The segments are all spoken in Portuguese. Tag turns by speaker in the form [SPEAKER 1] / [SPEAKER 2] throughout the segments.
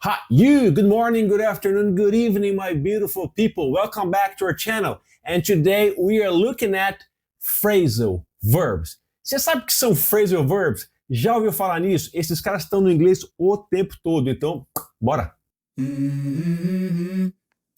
[SPEAKER 1] Hi, you! Good morning, good afternoon, good evening, my beautiful people. Welcome back to our channel. And today we are looking at phrasal verbs. Você sabe o que são phrasal verbs? Já ouviu falar nisso? Esses caras estão no inglês o tempo todo, então bora!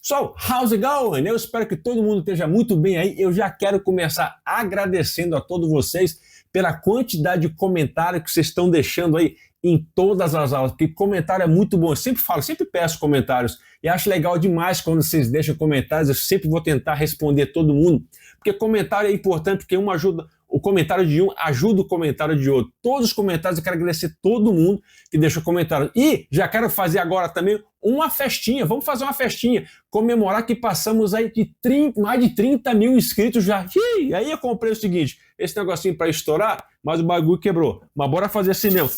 [SPEAKER 1] So, how's it going? Eu espero que todo mundo esteja muito bem aí. Eu já quero começar agradecendo a todos vocês pela quantidade de comentário que vocês estão deixando aí em todas as aulas, porque comentário é muito bom. Eu sempre falo, sempre peço comentários e acho legal demais quando vocês deixam comentários. Eu sempre vou tentar responder todo mundo, porque comentário é importante, porque um ajuda, o comentário de um ajuda o comentário de outro. Todos os comentários, eu quero agradecer todo mundo que deixou comentário. E já quero fazer agora também uma festinha. Vamos fazer uma festinha, comemorar que passamos aí de mais de 30 mil inscritos já. Aí eu comprei o seguinte, esse negocinho para estourar, mas o bagulho quebrou. Mas bora fazer assim mesmo.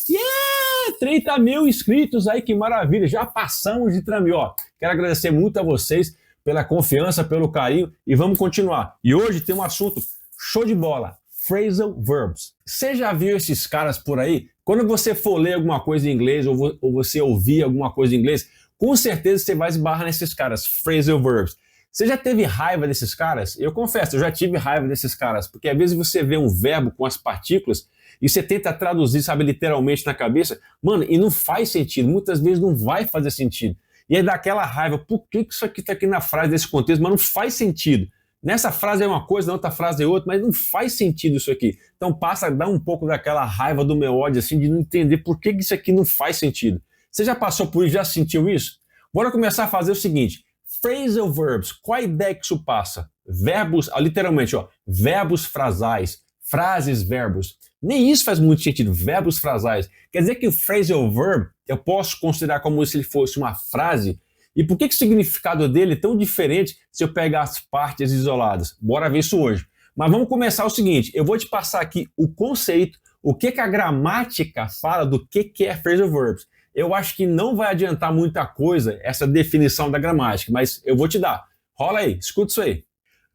[SPEAKER 1] 30 mil inscritos aí, que maravilha, já passamos de 30 mil, ó. Quero agradecer muito a vocês pela confiança, pelo carinho e vamos continuar. E hoje tem um assunto show de bola, phrasal verbs. Você já viu esses caras por aí? Quando você for ler alguma coisa em inglês ou você ouvir alguma coisa em inglês, com certeza você vai esbarrar nesses caras, phrasal verbs. Você já teve raiva desses caras? Eu confesso, eu já tive raiva desses caras, porque às vezes você vê um verbo com as partículas e você tenta traduzir, sabe, literalmente na cabeça, mano, e não faz sentido, muitas vezes não vai fazer sentido. E aí dá aquela raiva, por que isso aqui tá aqui na frase desse contexto, mas não faz sentido. Nessa frase é uma coisa, na outra frase é outra, mas não faz sentido isso aqui. Então passa a dar um pouco daquela raiva do meu ódio, assim, de não entender por que isso aqui não faz sentido. Você já passou por isso, já sentiu isso? Bora começar a fazer o seguinte, phrasal verbs, qual a ideia que isso passa? Verbos, literalmente, ó, verbos frasais, frases, verbos. Nem isso faz muito sentido, verbos frasais. Quer dizer que o phrasal verb eu posso considerar como se ele fosse uma frase? E por que o significado dele é tão diferente se eu pegar as partes isoladas? Bora ver isso hoje. Mas vamos começar o seguinte, eu vou te passar aqui o conceito, o que a gramática fala do que é phrasal verbs. Eu acho que não vai adiantar muita coisa essa definição da gramática, mas eu vou te dar. Rola aí, escuta isso aí.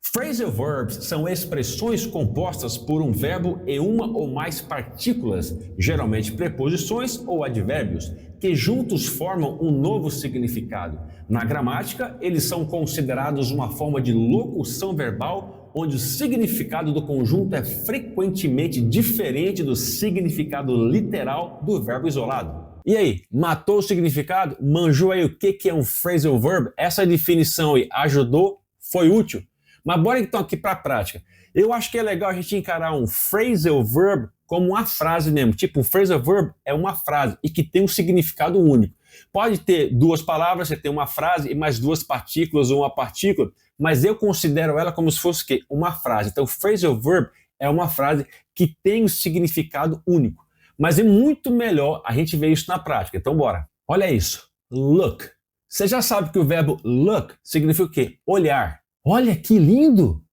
[SPEAKER 1] Phrasal verbs são expressões compostas por um verbo e uma ou mais partículas, geralmente preposições ou advérbios, que juntos formam um novo significado. Na gramática, eles são considerados uma forma de locução verbal, onde o significado do conjunto é frequentemente diferente do significado literal do verbo isolado. E aí, matou o significado? Manjou aí o que é um phrasal verb? Essa definição aí ajudou? Foi útil? Mas bora então aqui para a prática. Eu acho que é legal a gente encarar um phrasal verb como uma frase mesmo. Tipo, um phrasal verb é uma frase e que tem um significado único. Pode ter duas palavras, você tem uma frase e mais duas partículas ou uma partícula, mas eu considero ela como se fosse o quê? Uma frase. Então, phrasal verb é uma frase que tem um significado único. Mas é muito melhor a gente ver isso na prática. Então, bora. Olha isso. Look. Você já sabe que o verbo look significa o quê? Olhar. Olha que lindo!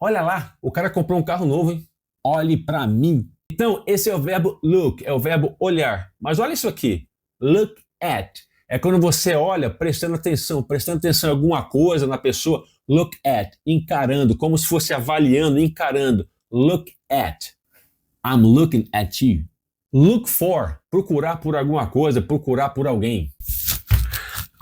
[SPEAKER 1] Olha lá, o cara comprou um carro novo, hein? Olhe para mim. Então, esse é o verbo look, é o verbo olhar. Mas olha isso aqui, look at. É quando você olha prestando atenção em alguma coisa na pessoa. Look at, encarando, como se fosse avaliando, encarando. Look at. I'm looking at you. Look for, procurar por alguma coisa, procurar por alguém.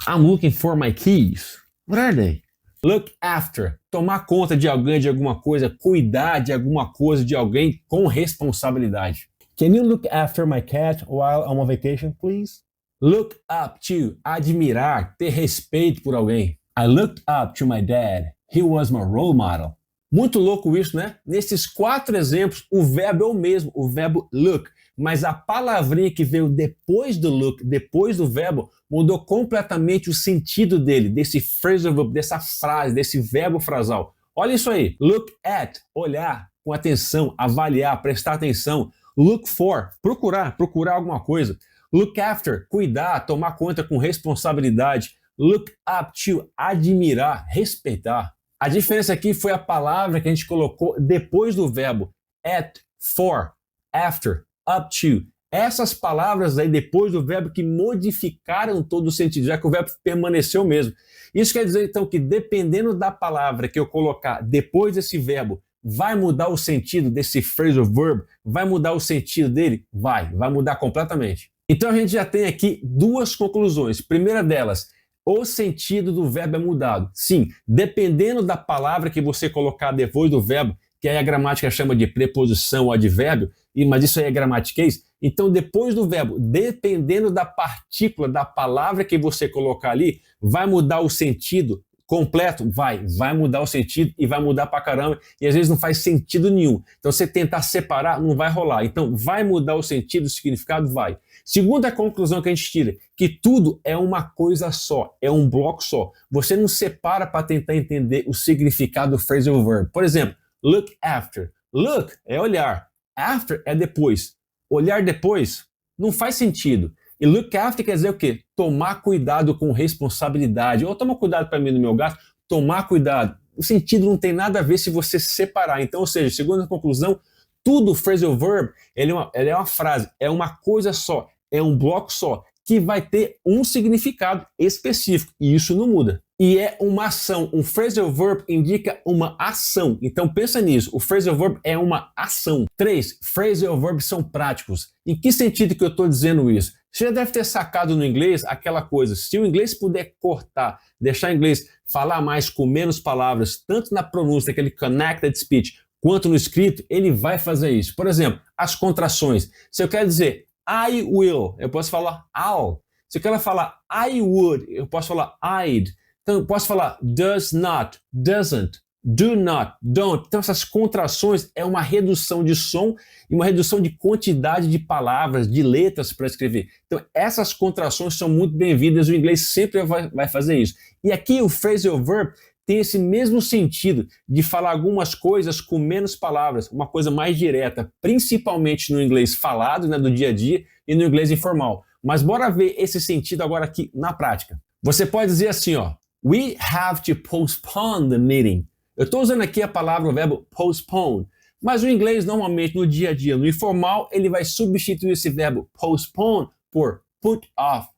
[SPEAKER 1] I'm looking for my keys. What are they? Look after, tomar conta de alguém, de alguma coisa, cuidar de alguma coisa, de alguém com responsabilidade. Can you look after my cat while I'm on vacation, please? Look up to, admirar, ter respeito por alguém. I looked up to my dad. He was my role model. Muito louco isso, né? Nesses 4 exemplos, o verbo é o mesmo, o verbo look. Mas a palavrinha que veio depois do look, depois do verbo, mudou completamente o sentido dele, desse phrasal verb, dessa frase, desse verbo frasal. Olha isso aí. Look at, olhar com atenção, avaliar, prestar atenção. Look for, procurar alguma coisa. Look after, cuidar, tomar conta com responsabilidade. Look up to, admirar, respeitar. A diferença aqui foi a palavra que a gente colocou depois do verbo. At, for, after, up to. Essas palavras aí depois do verbo que modificaram todo o sentido, já que o verbo permaneceu mesmo. Isso quer dizer então que dependendo da palavra que eu colocar depois desse verbo, vai mudar o sentido desse phrasal verb? Vai mudar o sentido dele? Vai mudar completamente. Então a gente já tem aqui duas conclusões. Primeira delas, o sentido do verbo é mudado. Sim, dependendo da palavra que você colocar depois do verbo, que aí a gramática chama de preposição ou advérbio, mas isso aí é gramatiquês. Então, depois do verbo, dependendo da partícula da palavra que você colocar ali, vai mudar o sentido completo? Vai mudar o sentido e vai mudar pra caramba. E às vezes não faz sentido nenhum. Então, você tentar separar, não vai rolar. Então, vai mudar o sentido, o significado? Vai. Segunda conclusão que a gente tira, que tudo é uma coisa só, é um bloco só. Você não separa para tentar entender o significado do phrasal verb. Por exemplo, look after. Look é olhar. After é depois. Olhar depois não faz sentido. E look after quer dizer o quê? Tomar cuidado com responsabilidade. Ou tomar cuidado para mim no meu gato, tomar cuidado. O sentido não tem nada a ver se você separar. Então, ou seja, segundo a conclusão, tudo phrasal verb, ele é uma frase, é uma coisa só, é um bloco só, que vai ter um significado específico. E isso não muda. E é uma ação. Um phrasal verb indica uma ação. Então pensa nisso. O phrasal verb é uma ação. 3. Phrasal verbs são práticos. Em que sentido que eu estou dizendo isso? Você já deve ter sacado no inglês aquela coisa. Se o inglês puder cortar, deixar o inglês falar mais com menos palavras, tanto na pronúncia, aquele connected speech, quanto no escrito, ele vai fazer isso. Por exemplo, as contrações. Se eu quero dizer I will, eu posso falar I'll. Se eu quero falar I would, eu posso falar I'd. Então, eu posso falar does not, doesn't, do not, don't. Então, essas contrações é uma redução de som e uma redução de quantidade de palavras, de letras para escrever. Então, essas contrações são muito bem-vindas. O inglês sempre vai fazer isso. E aqui o phrasal verb tem esse mesmo sentido de falar algumas coisas com menos palavras, uma coisa mais direta, principalmente no inglês falado, né, do dia a dia, e no inglês informal. Mas bora ver esse sentido agora aqui na prática. Você pode dizer assim, ó, we have to postpone the meeting. Eu estou usando aqui a palavra, o verbo postpone, mas o inglês normalmente no dia a dia, no informal, ele vai substituir esse verbo postpone por put off,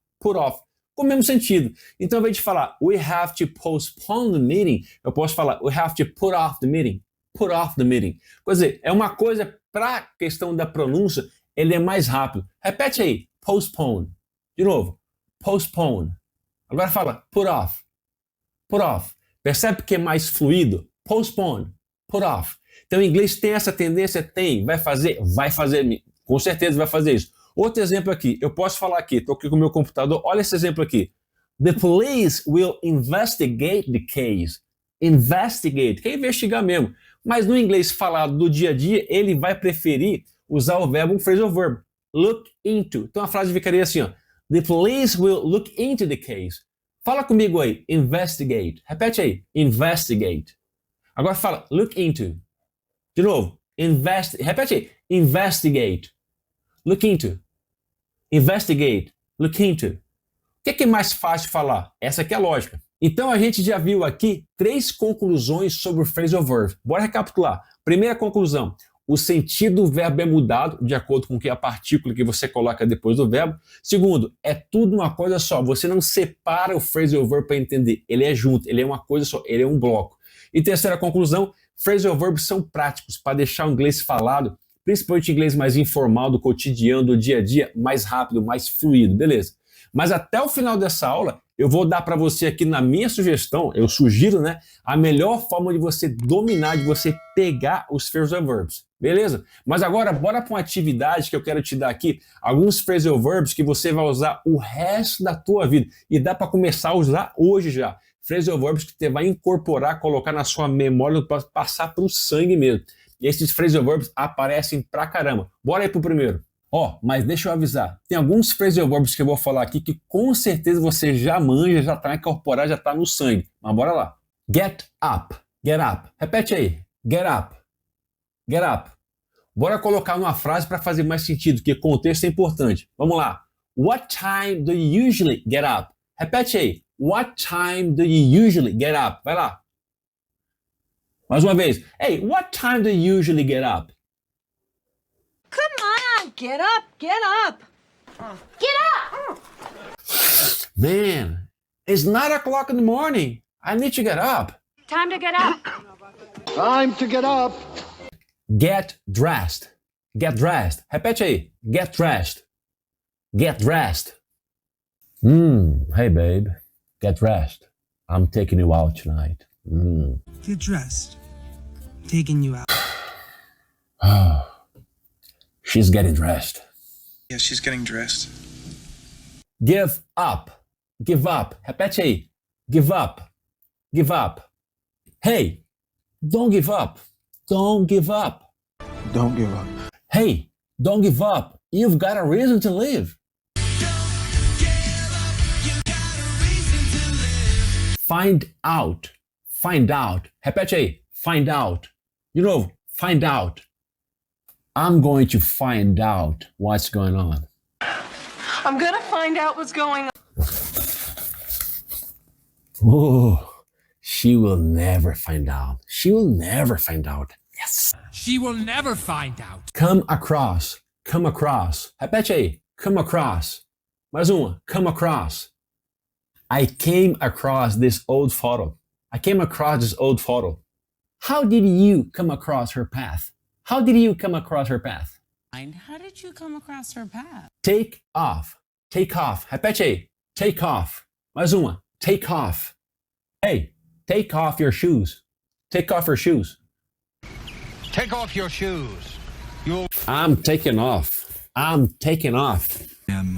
[SPEAKER 1] com o mesmo sentido. Então, ao invés de falar we have to postpone the meeting, eu posso falar we have to put off the meeting, put off the meeting. Quer dizer, é uma coisa para a questão da pronúncia, ele é mais rápido. Repete aí, postpone. De novo, postpone. Agora fala put off, put off. Percebe que é mais fluido? Postpone, put off. Então, o inglês tem essa tendência? Tem. Vai fazer? Vai fazer. Com certeza vai fazer isso. Outro exemplo aqui. Eu posso falar aqui. Estou aqui com o meu computador. Olha esse exemplo aqui. The police will investigate the case. Investigate. Quer investigar mesmo. Mas no inglês falado do dia a dia, ele vai preferir usar o verbo, um phrasal verb. Look into. Então, a frase ficaria assim, ó. The police will look into the case. Fala comigo aí. Investigate. Repete aí. Investigate. Agora fala. Look into. De novo. Repete aí. Investigate. Look into. Investigate. Look into. O que é mais fácil de falar? Essa aqui é a lógica. Então a gente já viu aqui 3 conclusões sobre o phrasal verb. Bora recapitular. Primeira conclusão. O sentido do verbo é mudado de acordo com a partícula que você coloca depois do verbo. Segundo, é tudo uma coisa só. Você não separa o phrasal verb para entender. Ele é junto, ele é uma coisa só, ele é um bloco. E terceira conclusão, phrasal verbs são práticos para deixar o inglês falado, principalmente o inglês mais informal, do cotidiano, do dia a dia, mais rápido, mais fluido, beleza? Mas até o final dessa aula, eu vou dar para você aqui na minha sugestão, eu sugiro, né, a melhor forma de você dominar, de você pegar os phrasal verbs, beleza? Mas agora, bora para uma atividade que eu quero te dar aqui, alguns phrasal verbs que você vai usar o resto da tua vida, e dá para começar a usar hoje já. Phrasal verbs que você vai incorporar, colocar na sua memória, para passar para o sangue mesmo. E esses phrasal verbs aparecem pra caramba. Bora aí pro primeiro. Mas deixa eu avisar, tem alguns phrasal verbs que eu vou falar aqui que com certeza você já manja, já está incorporado, já está no sangue. Mas bora lá. Get up, get up. Repete aí. Get up, get up. Bora colocar numa frase para fazer mais sentido, porque contexto é importante. Vamos lá. What time do you usually get up? Repete aí. What time do you usually get up? Vai lá. Mais uma vez. Hey, what time do you usually get up?
[SPEAKER 2] Come on, get up, get up. Get up!
[SPEAKER 1] Man, it's 9 o'clock in the morning. I need to get up.
[SPEAKER 2] Time to get up.
[SPEAKER 3] Time to get up.
[SPEAKER 1] Get dressed. Get dressed. Repete aí. Get dressed. Get dressed. Hey babe, get dressed. I'm taking you out tonight.
[SPEAKER 4] Get dressed. Taking you out.
[SPEAKER 1] She's getting dressed.
[SPEAKER 4] Yeah, she's getting dressed.
[SPEAKER 1] Give up. Give up. Repete aí. Give up. Give up. Hey, don't give up. Don't give up.
[SPEAKER 4] Don't give up.
[SPEAKER 1] Hey, don't give up. You've got a reason to live. Find out. Find out. Repete aí. Find out. De novo. Find out. I'm going to find out what's going on.
[SPEAKER 5] I'm gonna find out what's going on.
[SPEAKER 1] Oh, she will never find out. She will never find out. Yes.
[SPEAKER 6] She will never find out.
[SPEAKER 1] Come across. Come across. Repete aí. Come across. Mais uma. Come across. I came across this old photo. I came across this old photo. How did you come across her path? How did you come across her path?
[SPEAKER 7] How did you come across her path?
[SPEAKER 1] Take off. Take off. Repete aí. Take off. Mais uma. Take off. Hey, take off your shoes. Take off your shoes.
[SPEAKER 6] Take off your shoes.
[SPEAKER 1] I'm taking off. I'm taking off.
[SPEAKER 4] I'm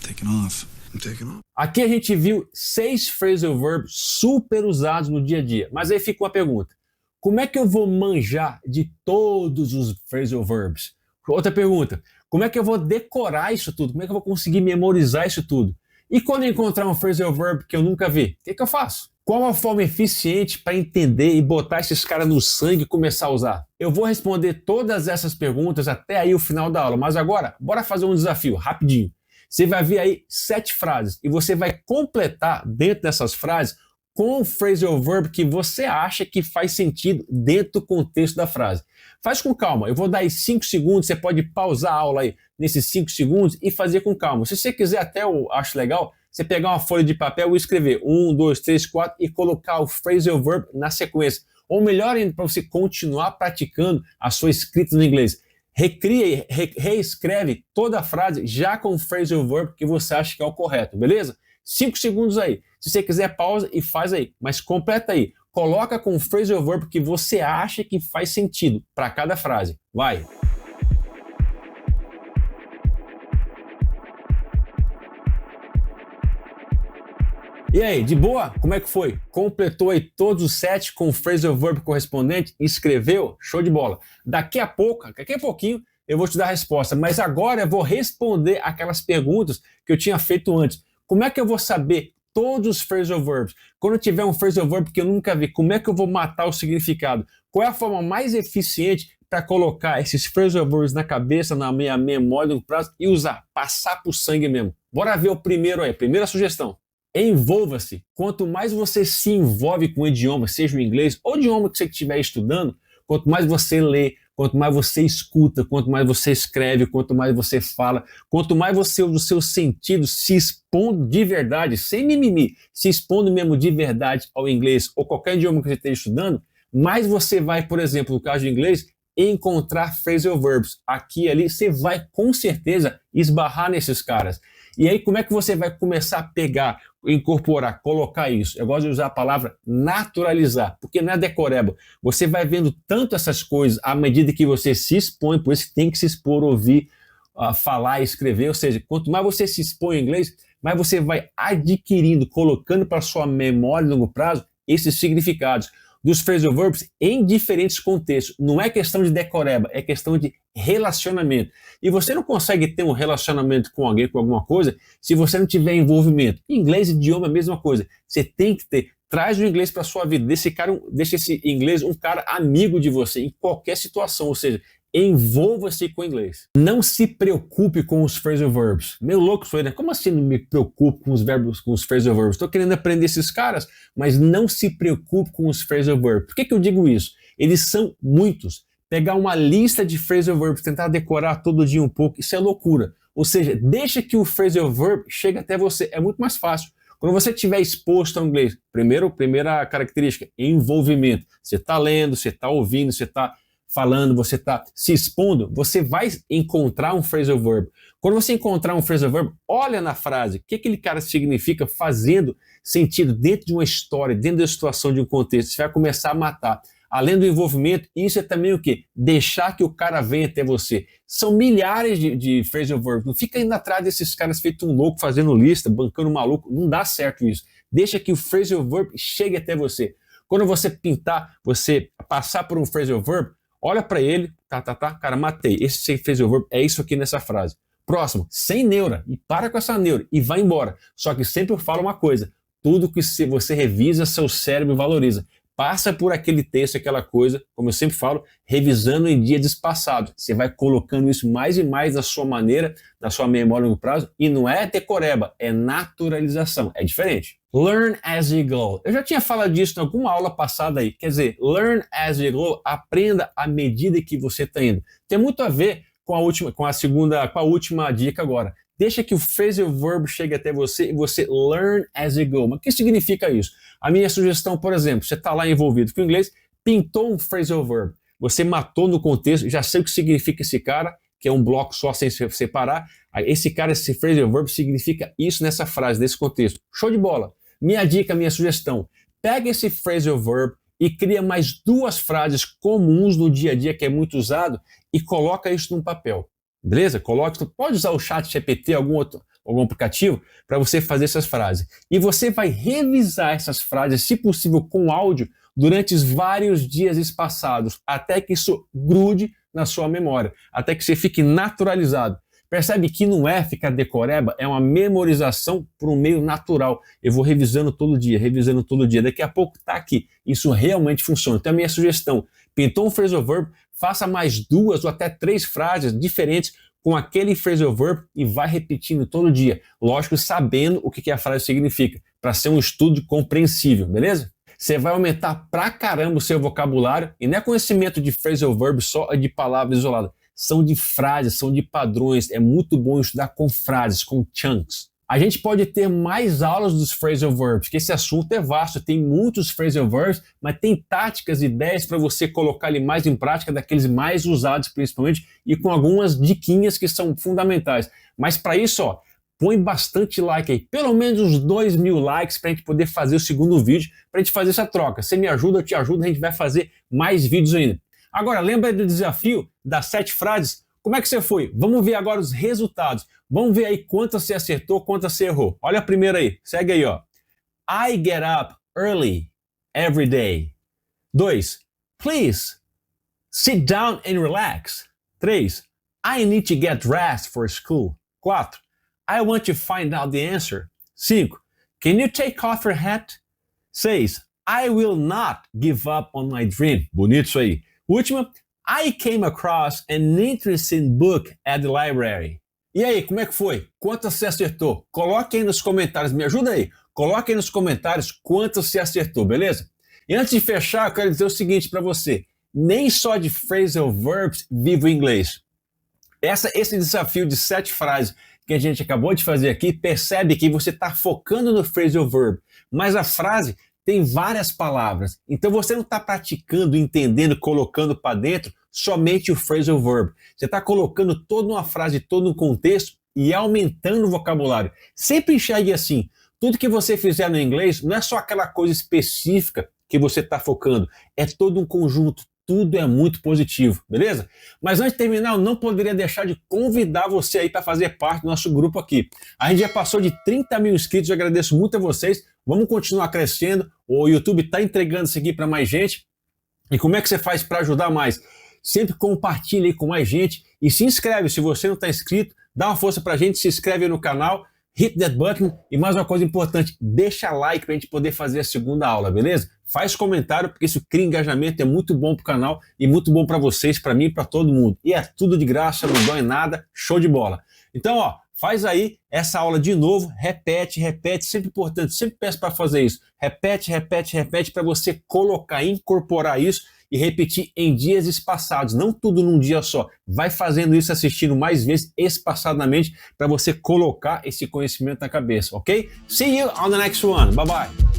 [SPEAKER 4] taking off. I'm taking off.
[SPEAKER 1] Aqui a gente viu 6 phrasal verbs super usados no dia a dia. Mas aí fica uma pergunta. Como é que eu vou manjar de todos os phrasal verbs? Outra pergunta. Como é que eu vou decorar isso tudo? Como é que eu vou conseguir memorizar isso tudo? E quando eu encontrar um phrasal verb que eu nunca vi, o que eu faço? Qual a forma eficiente para entender e botar esses caras no sangue e começar a usar? Eu vou responder todas essas perguntas até aí o final da aula, mas agora, bora fazer um desafio, rapidinho. Você vai ver aí 7 frases e você vai completar dentro dessas frases com o phrasal verb que você acha que faz sentido dentro do contexto da frase. Faz com calma, eu vou dar aí 5 segundos, você pode pausar a aula aí nesses 5 segundos e fazer com calma. Se você quiser até, eu acho legal, você pegar uma folha de papel e escrever 1, 2, 3, 4 e colocar o phrasal verb na sequência. Ou melhor ainda, para você continuar praticando a sua escrita no inglês. Recria e reescreve toda a frase já com o phrasal verb que você acha que é o correto, beleza? 5 segundos aí. Se você quiser, pausa e faz aí. Mas completa aí. Coloca com o phrasal verb que você acha que faz sentido para cada frase. Vai! E aí, de boa? Como é que foi? Completou aí todos os 7 com o phrasal verb correspondente? Escreveu? Show de bola! Daqui a pouquinho, eu vou te dar a resposta. Mas agora eu vou responder aquelas perguntas que eu tinha feito antes. Como é que eu vou saber todos os phrasal verbs? Quando eu tiver um phrasal verb que eu nunca vi, como é que eu vou matar o significado? Qual é a forma mais eficiente para colocar esses phrasal verbs na cabeça, na minha memória, no prazo e usar? Passar por sangue mesmo. Bora ver o primeiro aí, primeira sugestão. Envolva-se. Quanto mais você se envolve com o idioma, seja o inglês ou o idioma que você estiver estudando, quanto mais você lê, quanto mais você escuta, quanto mais você escreve, quanto mais você fala, quanto mais você usa os seus sentidos se expondo de verdade, sem mimimi, se expondo mesmo de verdade ao inglês ou qualquer idioma que você esteja estudando, mais você vai, por exemplo, no caso do inglês, encontrar phrasal verbs. Aqui e ali, você vai com certeza esbarrar nesses caras. E aí, como é que você vai começar a pegar, incorporar, colocar isso? Eu gosto de usar a palavra naturalizar, porque não é decoreba. Você vai vendo tanto essas coisas à medida que você se expõe, por isso que tem que se expor, ouvir, falar, escrever. Ou seja, quanto mais você se expõe em inglês, mais você vai adquirindo, colocando para sua memória a longo prazo esses significados dos phrasal verbs em diferentes contextos. Não é questão de decoreba, é questão de relacionamento. E você não consegue ter um relacionamento com alguém, com alguma coisa, se você não tiver envolvimento. Inglês, idioma, a mesma coisa. Você tem que ter. Traz o inglês para sua vida. Deixa esse inglês um cara amigo de você em qualquer situação. Ou seja, envolva-se com o inglês. Não se preocupe com os phrasal verbs. Meio louco isso aí, né? Como assim não me preocupo com os verbos, com os phrasal verbs? Estou querendo aprender esses caras, mas não se preocupe com os phrasal verbs. Por que eu digo isso? Eles são muitos. Pegar uma lista de phrasal verbs, tentar decorar todo dia um pouco, isso é loucura. Ou seja, deixa que o phrasal verb chegue até você. É muito mais fácil. Quando você estiver exposto ao inglês, primeira característica, envolvimento. Você está lendo, você está ouvindo, você está falando, você está se expondo, você vai encontrar um phrasal verb. Quando você encontrar um phrasal verb, olha na frase, o que aquele cara significa fazendo sentido dentro de uma história, dentro da situação de um contexto. Você vai começar a matar. Além do envolvimento, isso é também o quê? Deixar que o cara venha até você. São milhares de phrasal verbs. Não fica indo atrás desses caras feito um louco, fazendo lista, bancando maluco. Não dá certo isso. Deixa que o phrasal verb chegue até você. Quando você pintar, você passar por um phrasal verb, olha para ele, cara, matei. Esse phrasal verb é isso aqui nessa frase. Próximo, sem neura. E para com essa neura e vai embora. Só que sempre eu falo uma coisa. Tudo que você revisa, seu cérebro valoriza. Passa por aquele texto, aquela coisa, como eu sempre falo, revisando em dias passados. Você vai colocando isso mais e mais na sua maneira, na sua memória a longo prazo, e não é decoreba, é naturalização, é diferente. Learn as you go. Eu já tinha falado disso em alguma aula passada aí. Quer dizer, learn as you go, aprenda à medida que você está indo. Tem muito a ver com a última dica agora. Deixa que o phrasal verb chegue até você e você learn as you go. Mas o que significa isso? A minha sugestão, por exemplo, você está lá envolvido com o inglês, pintou um phrasal verb. Você matou no contexto, já sei o que significa esse cara, que é um bloco só sem se separar. Esse cara, esse phrasal verb significa isso nessa frase, nesse contexto. Show de bola. Minha dica, minha sugestão, pega esse phrasal verb e cria mais 2 frases comuns no dia a dia que é muito usado e coloca isso num papel. Beleza? Pode usar o ChatGPT, algum aplicativo, para você fazer essas frases. E você vai revisar essas frases, se possível, com áudio, durante vários dias espaçados, até que isso grude na sua memória, até que você fique naturalizado. Percebe que não é ficar decoreba, é uma memorização por um meio natural. Eu vou revisando todo dia. Daqui a pouco está aqui. Isso realmente funciona. Então a minha sugestão, pintou um phrasal verb, faça mais 2 ou até 3 frases diferentes com aquele phrasal verb e vai repetindo todo dia. Lógico, sabendo o que a frase significa, para ser um estudo compreensível, beleza? Você vai aumentar pra caramba o seu vocabulário e não é conhecimento de phrasal verb só de palavras isoladas. São de frases, são de padrões. É muito bom estudar com frases, com chunks. A gente pode ter mais aulas dos phrasal verbs, porque esse assunto é vasto, tem muitos phrasal verbs, mas tem táticas e ideias para você colocar ele mais em prática, daqueles mais usados principalmente, e com algumas diquinhas que são fundamentais. Mas para isso, ó, põe bastante like aí, pelo menos uns 2.000 likes para a gente poder fazer o segundo vídeo, para a gente fazer essa troca. Você me ajuda, eu te ajudo, a gente vai fazer mais vídeos ainda. Agora, lembra do desafio das 7 frases? Como é que você foi? Vamos ver agora os resultados. Vamos ver aí quantas você acertou, quantas você errou. Olha a primeira aí. Segue aí, ó. I get up early every day. 2. Please sit down and relax. 3. I need to get dressed for school. 4. I want to find out the answer. 5. Can you take off your hat? 6. I will not give up on my dream. Bonito isso aí. Última. I came across an interesting book at the library. E aí, como é que foi? Quantas você acertou? Coloque aí nos comentários, me ajuda aí. Coloque aí nos comentários quantas você acertou, beleza? E antes de fechar, eu quero dizer o seguinte para você. Nem só de phrasal verbs vive o inglês. Esse desafio de 7 frases que a gente acabou de fazer aqui, percebe que você está focando no phrasal verb, mas a frase tem várias palavras. Então você não está praticando, entendendo, colocando para dentro somente o phrasal verb. Você está colocando toda uma frase, todo um contexto e aumentando o vocabulário. Sempre enxergue assim. Tudo que você fizer no inglês não é só aquela coisa específica que você está focando. É todo um conjunto. Tudo é muito positivo, beleza? Mas antes de terminar, eu não poderia deixar de convidar você aí para fazer parte do nosso grupo aqui. A gente já passou de 30.000 inscritos, eu agradeço muito a vocês. Vamos continuar crescendo. O YouTube está entregando isso aqui para mais gente. E como é que você faz para ajudar mais? Sempre compartilha aí com mais gente e se inscreve. Se você não está inscrito, dá uma força para a gente, se inscreve no canal, hit that button e mais uma coisa importante, deixa like para a gente poder fazer a segunda aula, beleza? Faz comentário porque isso cria engajamento, é muito bom para o canal e muito bom para vocês, para mim e para todo mundo. E é tudo de graça, não dói nada, show de bola. Então, ó, faz aí essa aula de novo, repete, sempre importante, sempre peço para fazer isso. Repete para você colocar, incorporar isso e repetir em dias espaçados, não tudo num dia só. Vai fazendo isso, assistindo mais vezes, espaçadamente, para você colocar esse conhecimento na cabeça, ok? See you on the next one. Bye bye.